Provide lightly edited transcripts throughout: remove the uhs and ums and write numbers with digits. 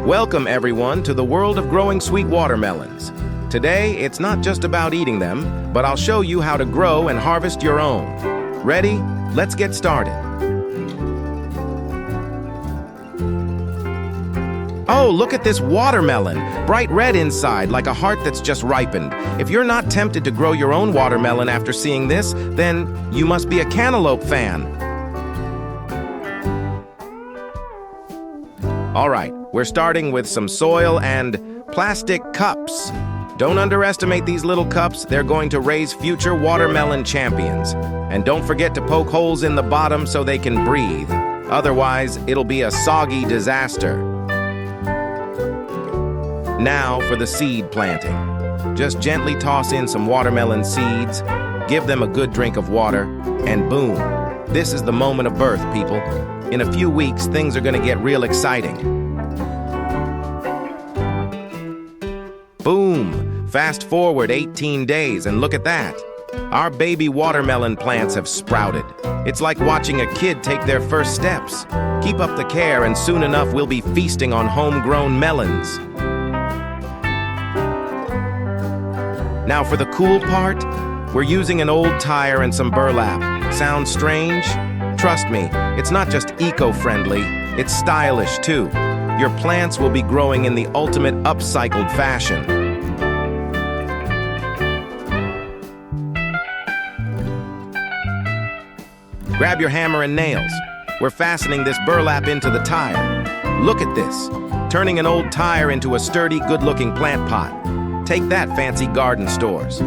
Welcome everyone to the world of growing sweet watermelons. Today, it's not just about eating them, but I'll show you how to grow and harvest your own. Ready? Let's get started. Oh, look at this watermelon, bright red inside like a heart that's just ripened. If you're not tempted to grow your own watermelon after seeing this, then you must be a cantaloupe fan. All right, we're starting with some soil and plastic cups. Don't underestimate these little cups. They're going to raise future watermelon champions. And don't forget to poke holes in the bottom so they can breathe. Otherwise, it'll be a soggy disaster. Now for the seed planting. Just gently toss in some watermelon seeds, give them a good drink of water, and boom. This is the moment of birth, people. In a few weeks, things are going to get real exciting. Boom! Fast forward 18 days and look at that. Our baby watermelon plants have sprouted. It's like watching a kid take their first steps. Keep up the care and soon enough we'll be feasting on homegrown melons. Now for the cool part, we're using an old tire and some burlap. Sounds strange? Trust me, it's not just eco-friendly, it's stylish too. Your plants will be growing in the ultimate upcycled fashion. Grab your hammer and nails. We're fastening this burlap into the tire. Look at this, turning an old tire into a sturdy, good-looking plant pot. Take that, fancy garden stores.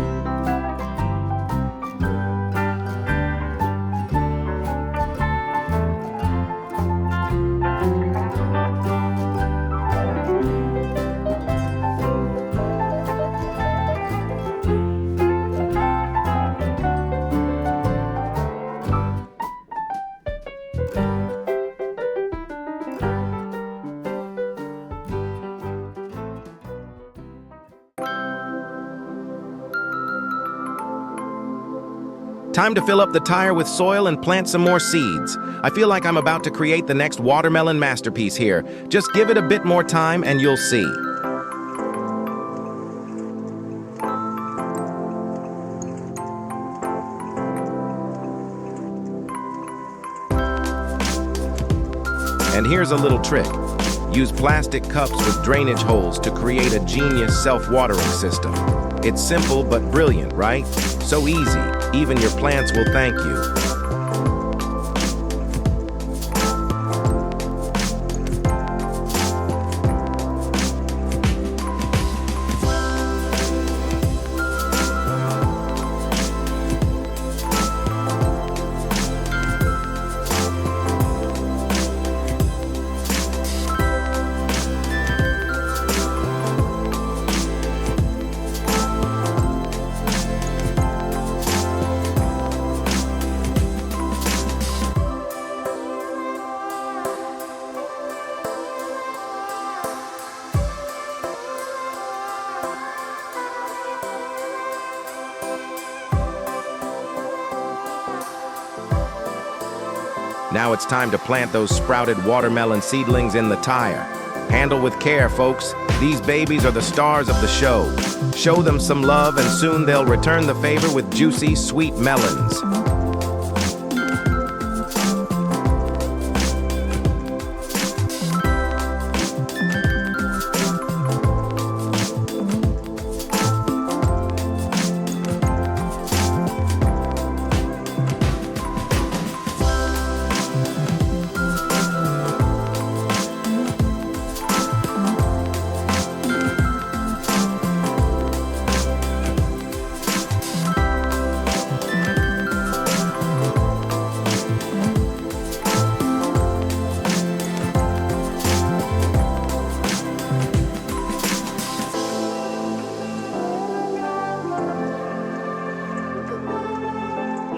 Time to fill up the tire with soil and plant some more seeds. I feel like I'm about to create the next watermelon masterpiece here. Just give it a bit more time and you'll see. And here's a little trick. Use plastic cups with drainage holes to create a genius self-watering system. It's simple but brilliant, right? So easy, even your plants will thank you. Now it's time to plant those sprouted watermelon seedlings in the tire. Handle with care, folks. These babies are the stars of the show. Show them some love and soon they'll return the favor with juicy, sweet melons.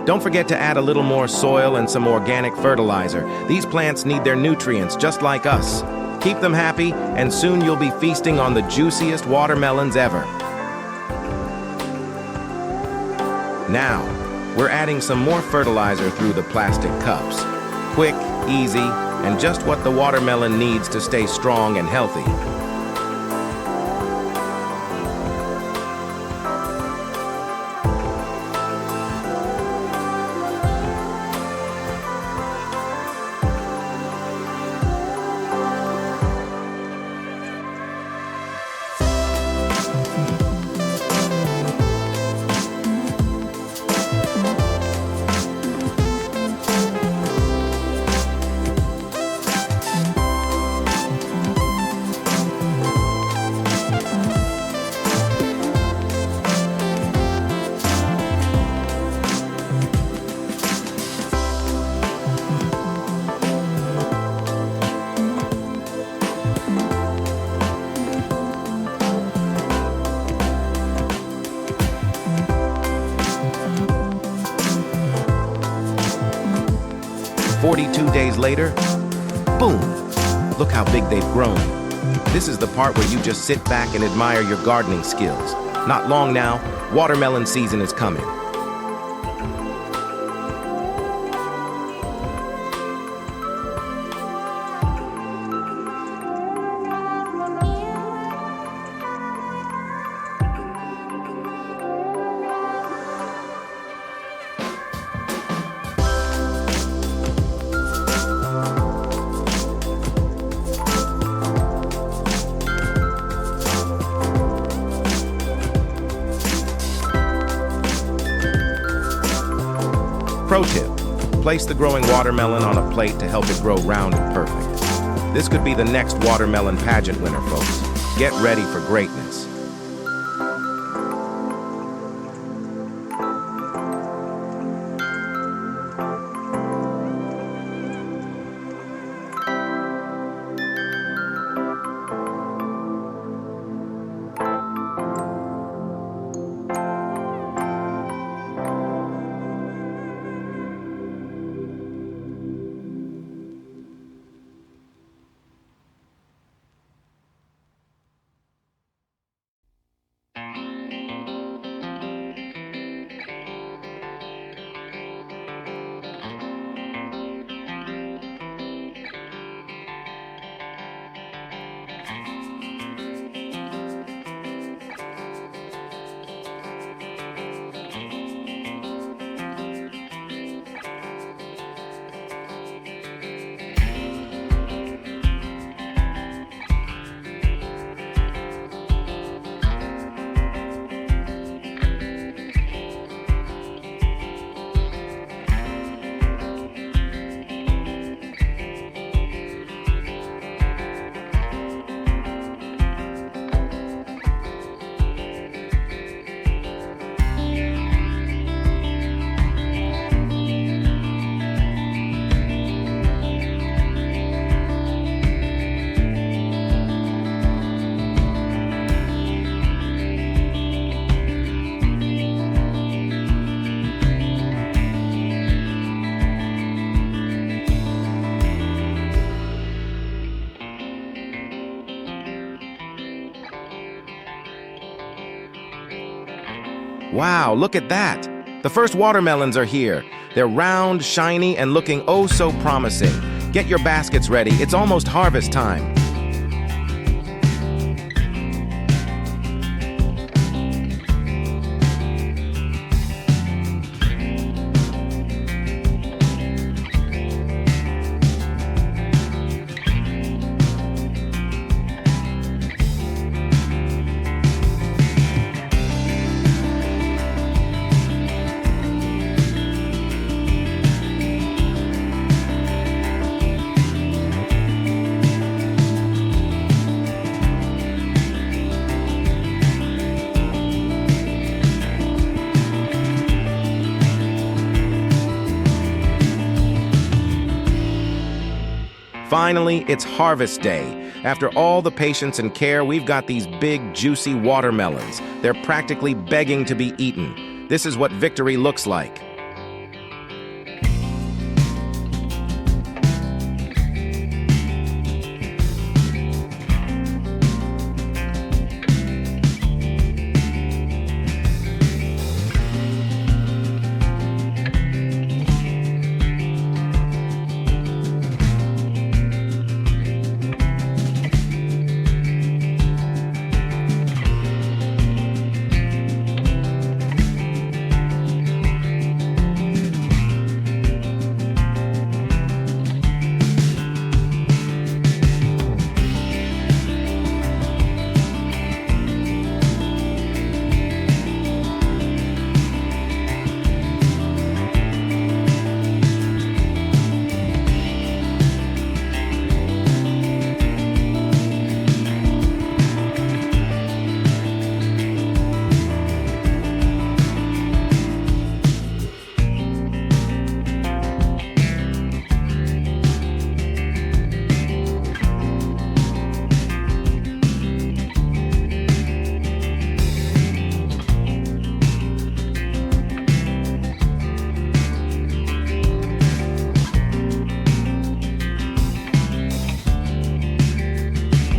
Don't forget to add a little more soil and some organic fertilizer. These plants need their nutrients just like us. Keep them happy, and soon you'll be feasting on the juiciest watermelons ever. Now, we're adding some more fertilizer through the plastic cups. Quick, easy, and just what the watermelon needs to stay strong and healthy. "42 days later, boom! Look how big they've grown. This is the part where you just sit back and admire your gardening skills. Not long now, watermelon season is coming. Pro tip, place the growing watermelon on a plate to help it grow round and perfect. This could be the next watermelon pageant winner, folks. Get ready for greatness. Wow, look at that! The first watermelons are here. They're round, shiny, and looking oh so promising. Get your baskets ready, it's almost harvest time. Finally, it's harvest day. After all the patience and care, we've got these big, juicy watermelons. They're practically begging to be eaten. This is what victory looks like.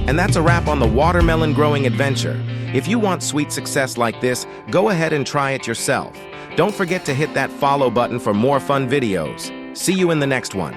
And that's a wrap on the watermelon growing adventure. If you want sweet success like this, go ahead and try it yourself. Don't forget to hit that follow button for more fun videos. See you in the next one.